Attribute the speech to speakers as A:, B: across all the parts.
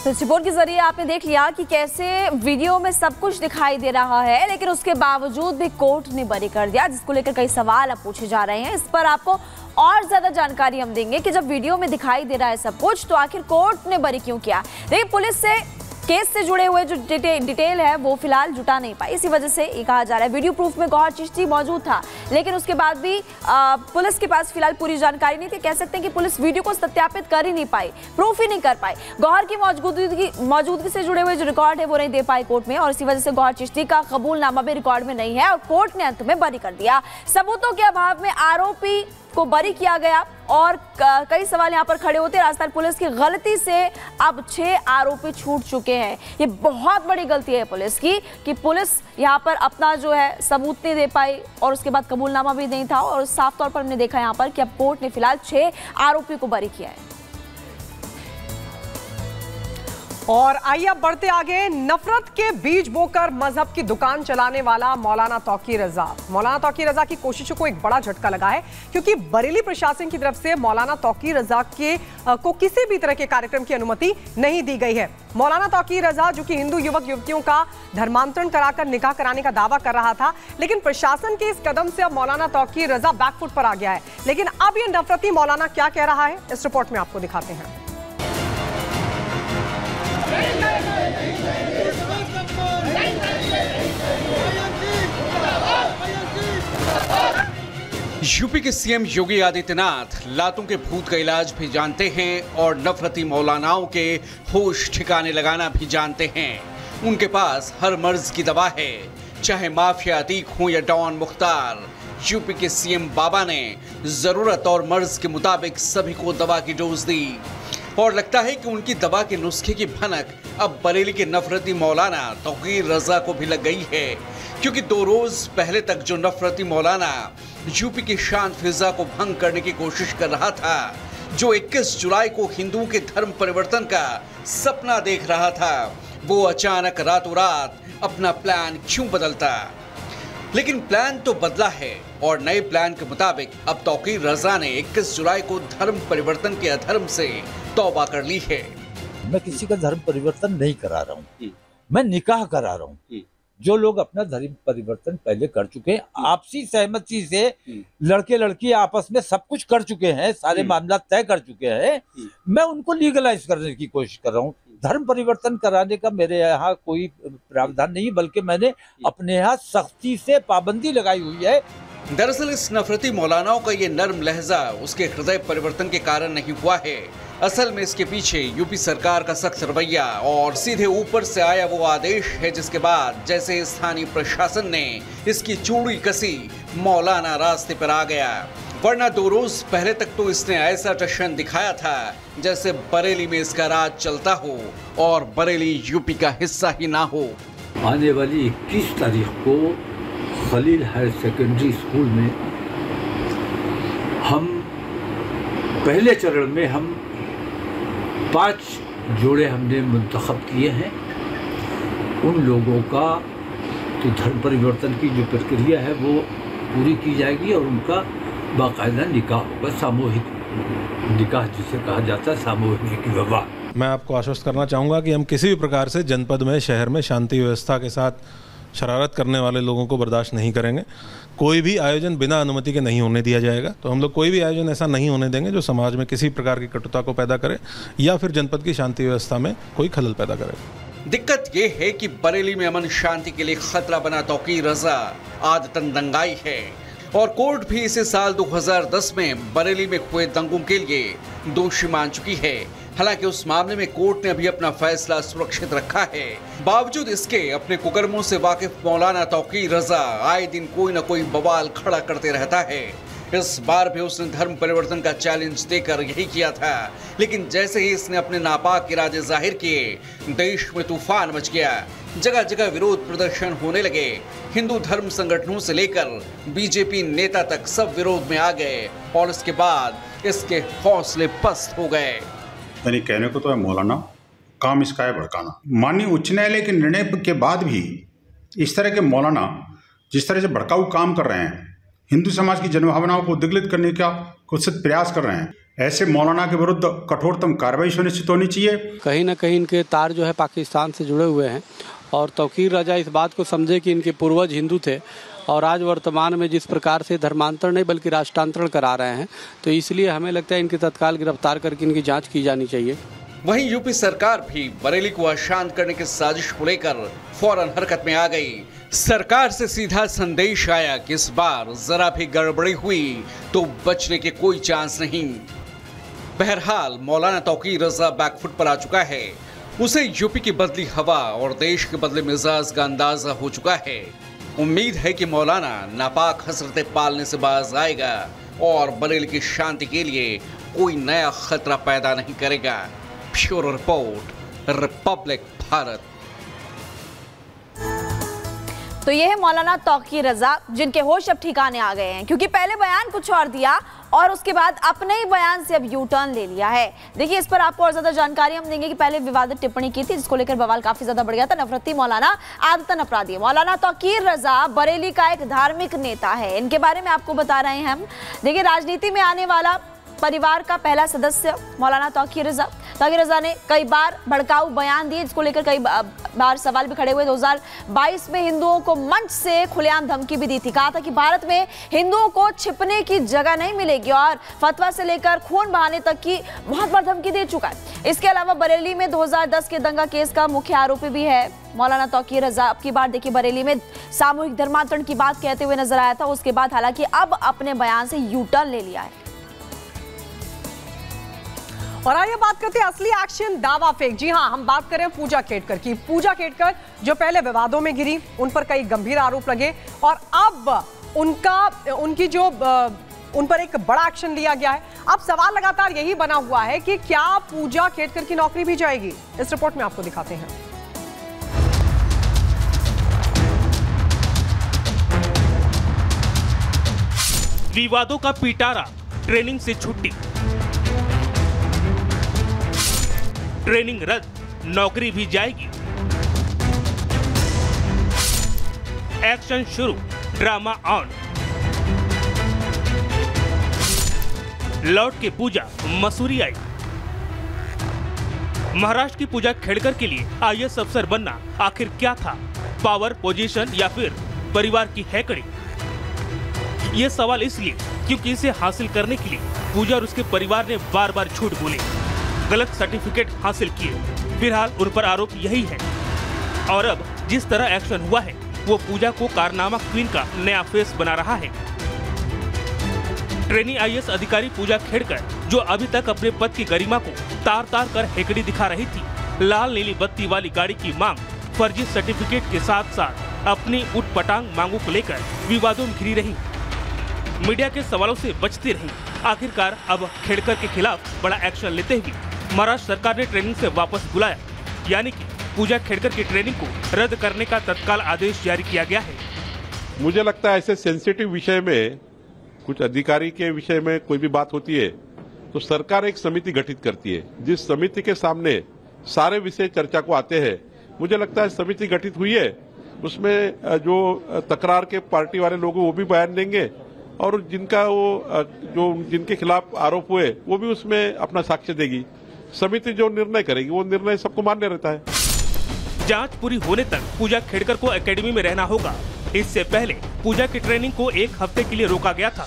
A: तो इस रिपोर्ट के जरिए आपने देख लिया कि कैसे वीडियो में सब कुछ दिखाई दे रहा है, लेकिन उसके बावजूद भी कोर्ट ने बरी कर दिया, जिसको लेकर कई सवाल अब पूछे जा रहे हैं। इस पर आपको और ज्यादा जानकारी हम देंगे कि जब वीडियो में दिखाई दे रहा है सब कुछ, तो आखिर कोर्ट ने बरी क्यों किया। देखिए, पुलिस से केस से जुड़े हुए जो डिटेल है वो फिलहाल जुटा नहीं पाई, इसी वजह से ये कहा जा रहा है। वीडियो प्रूफ में गौहर चिश्ती मौजूद था, लेकिन उसके बाद भी पुलिस के पास फिलहाल पूरी जानकारी नहीं थी। कह सकते हैं कि पुलिस वीडियो को सत्यापित कर ही नहीं पाई, प्रूफ ही नहीं कर पाई। गौहर की मौजूदगी से जुड़े हुए जो रिकॉर्ड है वो नहीं दे पाई कोर्ट में, और इसी वजह से गौहर चिश्ती का कबूलनामा भी रिकॉर्ड में नहीं है, और कोर्ट ने अंत में बरी कर दिया। सबूतों के अभाव में आरोपी को बरी किया गया, और कई सवाल यहां पर खड़े होते हैं। राजस्थान पुलिस की गलती से अब 6 आरोपी छूट चुके हैं। ये बहुत बड़ी गलती है पुलिस की कि पुलिस यहां पर अपना जो है सबूत नहीं दे पाई, और उसके बाद कबूलनामा भी नहीं था, और साफ तौर पर हमने देखा यहां पर कि अब कोर्ट ने फिलहाल 6 आरोपी को बरी किया है।
B: और आइए अब बढ़ते आगे। नफरत के बीज बोकर मजहब की दुकान चलाने वाला मौलाना तौकीर रजा की कोशिशों को एक बड़ा झटका लगा है, क्योंकि बरेली प्रशासन की तरफ से मौलाना तौकीर रजा को किसी भी तरह के कार्यक्रम की अनुमति नहीं दी गई है। मौलाना तौकीर रजा, जो कि हिंदू युवक युवतियों का धर्मांतरण कराकर निकाह कराने का दावा कर रहा था, लेकिन प्रशासन के इस कदम से अब मौलाना तौकीर रजा बैकफुट पर आ गया है। लेकिन अब ये नफरती मौलाना क्या कह रहा है, इस रिपोर्ट में आपको दिखाते हैं।
C: यूपी के सीएम योगी आदित्यनाथ लातों के भूत का इलाज भी जानते हैं, और नफरती मौलानाओं के होश ठिकाने लगाना भी जानते हैं। उनके पास हर मर्ज की दवा है, चाहे माफिया अतीक हो या डॉन मुख्तार। यूपी के सीएम बाबा ने जरूरत और मर्ज के मुताबिक सभी को दवा की डोज दी, और लगता है कि उनकी दवा के नुस्खे की भनक अब बरेली के नफरती मौलाना तौकीर रजा को भी लग गई है, क्योंकि 2 रोज पहले तक जो नफरती मौलाना यूपी की शांत फिजा को भंग करने की कोशिश कर रहा था, जो 21 जुलाई को हिंदुओं के धर्म परिवर्तन का सपना देख रहा था, वो अचानक रातों रात अपना प्लान क्यों बदलता। लेकिन प्लान तो बदला है, और नए प्लान के मुताबिक अब तौकीर रजा ने 21 जुलाई को धर्म परिवर्तन के अधर्म से तौबा कर ली है।
D: मैं किसी का धर्म परिवर्तन नहीं करा रहा हूँ, मैं निकाह करा रहा हूँ। जो लोग अपना धर्म परिवर्तन पहले कर चुके हैं, आपसी सहमति से लड़के लड़की आपस में सब कुछ कर चुके हैं, सारे मामला तय कर चुके हैं, मैं उनको लीगलाइज करने की कोशिश कर रहा हूँ। धर्म परिवर्तन कराने का मेरे यहाँ कोई प्रावधान नहीं, बल्कि मैंने अपने यहाँ सख्ती से पाबंदी लगाई हुई है।
C: दरअसल इस नफरती मौलानाओं का ये नर्म लहजा उसके हृदय परिवर्तन के कारण नहीं हुआ है। असल में इसके पीछे यूपी सरकार का सख्त रवैया और सीधे ऊपर से आया वो आदेश है, जिसके बाद जैसे स्थानीय प्रशासन ने इसकी चूड़ी कसी, मौलाना रास्ते पर आ गया। वरना 2 रोज पहले तक तो इसने ऐसा टशन दिखाया था जैसे बरेली में इसका राज चलता हो और बरेली यूपी का हिस्सा ही ना हो।
E: आने वाली 21 तारीख को खलील हायर सेकेंडरी स्कूल में हम पहले चरण में 5 जोड़े हमने मुंतखब किए हैं। उन लोगों का तो धर्म परिवर्तन की जो प्रक्रिया है वो पूरी की जाएगी, और उनका बाकायदा निकाह होगा, सामूहिक निकाह जिसे कहा जाता है, सामूहिक विवाह।
F: मैं आपको आश्वस्त करना चाहूँगा कि हम किसी भी प्रकार से जनपद में, शहर में शांति व्यवस्था के साथ शरारत करने वाले लोगों को बर्दाश्त नहीं करेंगे। कोई भी आयोजन बिना अनुमति के नहीं होने दिया जाएगा। तो हम लोग कोई भी आयोजन ऐसा नहीं होने देंगे जो समाज में किसी प्रकार की कटुता को पैदा करे या फिर जनपद की शांति व्यवस्था में कोई खलल पैदा करे।
C: दिक्कत ये है कि बरेली में अमन शांति के लिए खतरा बना तौकीर रजा आदतन दंगाई है, और कोर्ट भी इसे साल 2010 में बरेली में हुए दंगों के लिए दोषी मान चुकी है। हालांकि उस मामले में कोर्ट ने अभी अपना फैसला सुरक्षित रखा है। बावजूद इसके अपने कुकर्मों से वाकिफ मौलाना तौकीर रजा आए दिन कोई न कोई बवाल खड़ा करते रहता है। इस बार भी उसने धर्म परिवर्तन का चैलेंज देकर यही किया था, लेकिन जैसे ही इसने अपने नापाक इरादे जाहिर किए, देश में तूफान मच गया। जगह जगह विरोध प्रदर्शन होने लगे। हिंदू धर्म संगठनों से लेकर बीजेपी नेता तक सब विरोध में आ गए, और इसके बाद इसके हौसले पस्त हो गए।
G: यानी कहने को तो है मौलाना, काम इसका है भड़काना। माननीय उच्च न्यायालय के निर्णय के बाद भी इस तरह के मौलाना जिस तरह से भड़काऊ काम कर रहे हैं, हिंदू समाज की जनभावनाओं को उद्विग्न करने का कुछ प्रयास कर रहे हैं, ऐसे मौलाना के विरुद्ध कठोरतम कार्रवाई सुनिश्चित होनी चाहिए।
H: कहीं ना कहीं इनके तार जो है पाकिस्तान से जुड़े हुए हैं और तौकीर रजा इस बात को समझे कि इनके पूर्वज हिंदू थे और आज वर्तमान में जिस प्रकार से धर्मांतरण नहीं बल्कि राष्ट्रांतरण करा रहे हैं, तो इसलिए हमें लगता है इनकी तत्काल गिरफ्तार करके इनकी जांच की जानी चाहिए।
C: वहीं यूपी सरकार भी बरेली को अशांत करने की साजिश को लेकर फौरन हरकत में आ गई। सरकार से सीधा संदेश आया कि इस बार जरा भी गड़बड़ी हुई तो बचने के कोई चांस नहीं। बहरहाल मौलाना तौकीर रजा बैकफुट पर आ चुका है। उसे यूपी की बदली हवा और देश के बदले मिजाज का अंदाजा हो चुका है। उम्मीद है कि मौलाना नापाक हसरतें पालने से बाज आएगा और बरेली की शांति के लिए कोई नया खतरा पैदा नहीं करेगा। Bureau report, Republic Bharat.
A: तो ये है मौलाना तौकीर रजा, जिनके होश अब ठिकाने आ गए हैं, क्योंकि पहले बयान कुछ और दिया और उसके बाद अपने ही बयान से अब यू टर्न ले लिया है। देखिए, इस पर आपको और ज्यादा जानकारी हम देंगे कि पहले विवादित टिप्पणी की थी जिसको लेकर बवाल काफी ज्यादा बढ़ गया था। नफरती मौलाना, आदतन अपराधी। मौलाना तौकीर रजा बरेली का एक धार्मिक नेता है, इनके बारे में आपको बता रहे हैं हम। देखिए, राजनीति में आने वाला परिवार का पहला सदस्य मौलाना तौकीर रजा। तौकीर रजा ने कई बार भड़काऊ बयान दिए जिसको लेकर कई बार सवाल भी खड़े हुए। 2022 में हिंदुओं को मंच से खुलेआम धमकी भी दी थी। कहा था कि भारत में हिंदुओं को छिपने की जगह नहीं मिलेगी और फतवा से लेकर खून बहाने तक की बहुत बार धमकी दे चुका है। इसके अलावा बरेली में 2010 के दंगा केस का मुख्य आरोपी भी है मौलाना तौकीर रजा। अब की बार देखिए, बरेली में सामूहिक धर्मांतरण की बात कहते हुए नजर आया था। उसके बाद हालांकि अब अपने बयान से यू टर्न ले लिया है।
B: और आइए बात करते हैं असली एक्शन दावा फेक। जी हां, हम बात करें पूजा खेड़कर की। पूजा खेड़कर जो पहले विवादों में घिरी, उन पर कई गंभीर आरोप लगे और अब उन पर एक बड़ा एक्शन लिया गया है। अब सवाल लगातार यही बना हुआ है कि क्या पूजा खेड़कर की नौकरी भी जाएगी। इस रिपोर्ट में आपको दिखाते हैं।
I: विवादों का पिटारा, ट्रेनिंग से छुट्टी, ट्रेनिंग रद्द, नौकरी भी जाएगी। एक्शन शुरू, ड्रामा ऑन। लौट के पूजा मसूरी आई। महाराष्ट्र की पूजा खेड़कर के लिए आईएएस अफसर बनना आखिर क्या था? पावर, पोजीशन या फिर परिवार की हैकड़ी? ये सवाल इसलिए क्योंकि इसे हासिल करने के लिए पूजा और उसके परिवार ने बार बार झूठ बोले, गलत सर्टिफिकेट हासिल किए। फिलहाल उन पर आरोप यही है और अब जिस तरह एक्शन हुआ है वो पूजा को कारनामा क्वीन का नया फेस बना रहा है। ट्रेनी आईएएस अधिकारी पूजा खेड़कर, जो अभी तक अपने पद की गरिमा को तार तार कर हेकड़ी दिखा रही थी, लाल नीली बत्ती वाली गाड़ी की मांग, फर्जी सर्टिफिकेट के साथ साथ अपनी उठपटांग मांगों को लेकर विवादों में घिरी रही, मीडिया के सवालों से बचती रही। आखिरकार अब खेड़कर के खिलाफ बड़ा एक्शन लेते हुए महाराष्ट्र सरकार ने ट्रेनिंग से वापस बुलाया, यानी कि पूजा खेड़कर की ट्रेनिंग को रद्द करने का तत्काल आदेश जारी किया गया है।
J: मुझे लगता है ऐसे सेंसिटिव विषय में, कुछ अधिकारी के विषय में कोई भी बात होती है तो सरकार एक समिति गठित करती है, जिस समिति के सामने सारे विषय चर्चा को आते हैं। मुझे लगता है समिति गठित हुई है, उसमें जो तकरार के पार्टी वाले लोग वो भी बयान देंगे और जिनके खिलाफ आरोप हुए वो भी उसमें अपना साक्ष्य देगी। समिति जो निर्णय करेगी वो निर्णय सबको मान्य रहता है।
I: जांच पूरी होने तक पूजा खेड़कर को एकेडमी में रहना होगा। इससे पहले पूजा की ट्रेनिंग को 1 हफ्ते के लिए रोका गया था।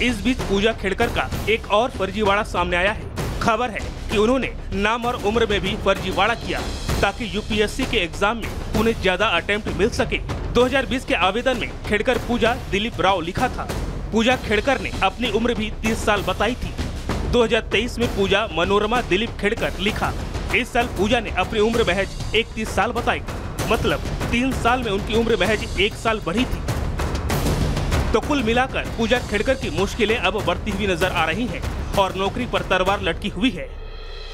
I: इस बीच पूजा खेड़कर का एक और फर्जीवाड़ा सामने आया है। खबर है कि उन्होंने नाम और उम्र में भी फर्जीवाड़ा किया ताकि यूपीएससी के एग्जाम में उन्हें ज्यादा अटेम्प्ट मिल सके। 2020 के आवेदन में खेड़कर पूजा दिलीप राव लिखा था। पूजा खेड़कर ने अपनी उम्र भी 30 साल बताई थी। 2023 में पूजा मनोरमा दिलीप खेड़कर लिखा। इस साल पूजा ने अपनी उम्र महज 31 साल बताई, मतलब 3 साल में उनकी उम्र महज 1 साल बढ़ी थी। तो कुल मिलाकर पूजा खेड़कर की मुश्किलें अब बढ़ती हुई नजर आ रही हैं और नौकरी पर तलवार लटकी हुई है।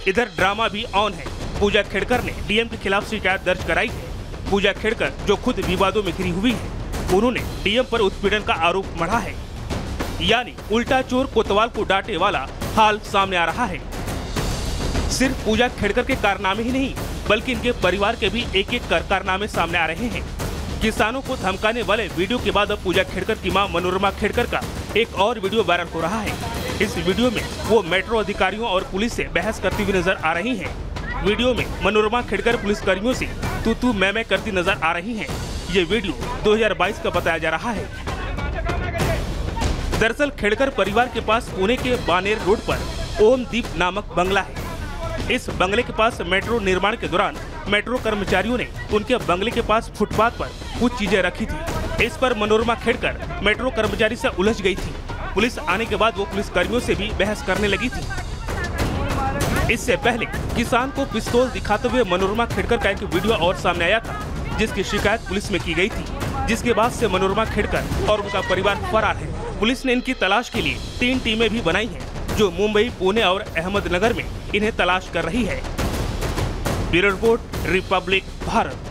I: इधर ड्रामा भी ऑन है। पूजा खेड़कर ने डीएम के खिलाफ शिकायत दर्ज कराई है। पूजा खेड़कर, जो खुद विवादों में घिरी हुई है, उन्होंने डीएम पर उत्पीड़न का आरोप मढ़ा है। यानी उल्टा चोर कोतवाल को डांटे वाला हाल सामने आ रहा है। सिर्फ पूजा खेड़कर के कारनामे ही नहीं, बल्कि इनके परिवार के भी एक एक कारनामे सामने आ रहे हैं। किसानों को धमकाने वाले वीडियो के बाद अब पूजा खेड़कर की मां मनोरमा खेड़कर का एक और वीडियो वायरल हो रहा है। इस वीडियो में वो मेट्रो अधिकारियों और पुलिस से बहस करती हुई नजर आ रही हैं। वीडियो में मनोरमा खेड़कर पुलिस कर्मियों से तू मैं करती नजर आ रही हैं। ये वीडियो 2022 का बताया जा रहा है। दरअसल खेड़कर परिवार के पास पुणे के बानेर रोड पर ओमदीप नामक बंगला है। इस बंगले के पास मेट्रो निर्माण के दौरान मेट्रो कर्मचारियों ने उनके बंगले के पास फुटपाथ पर कुछ चीजें रखी थी। इस पर मनोरमा खेड़कर मेट्रो कर्मचारी से उलझ गई थी। पुलिस आने के बाद वो पुलिस कर्मियों से भी बहस करने लगी थी। इससे पहले किसान को पिस्तौल दिखाते हुए मनोरमा खेड़कर का एक वीडियो और सामने आया था, जिसकी शिकायत पुलिस में की गई थी, जिसके बाद से मनोरमा खेड़कर और उनका परिवार फरार है। पुलिस ने इनकी तलाश के लिए 3 टीमें भी बनाई हैं, जो मुंबई, पुणे और अहमदनगर में इन्हें तलाश कर रही है। Bureau report, Republic Bharat.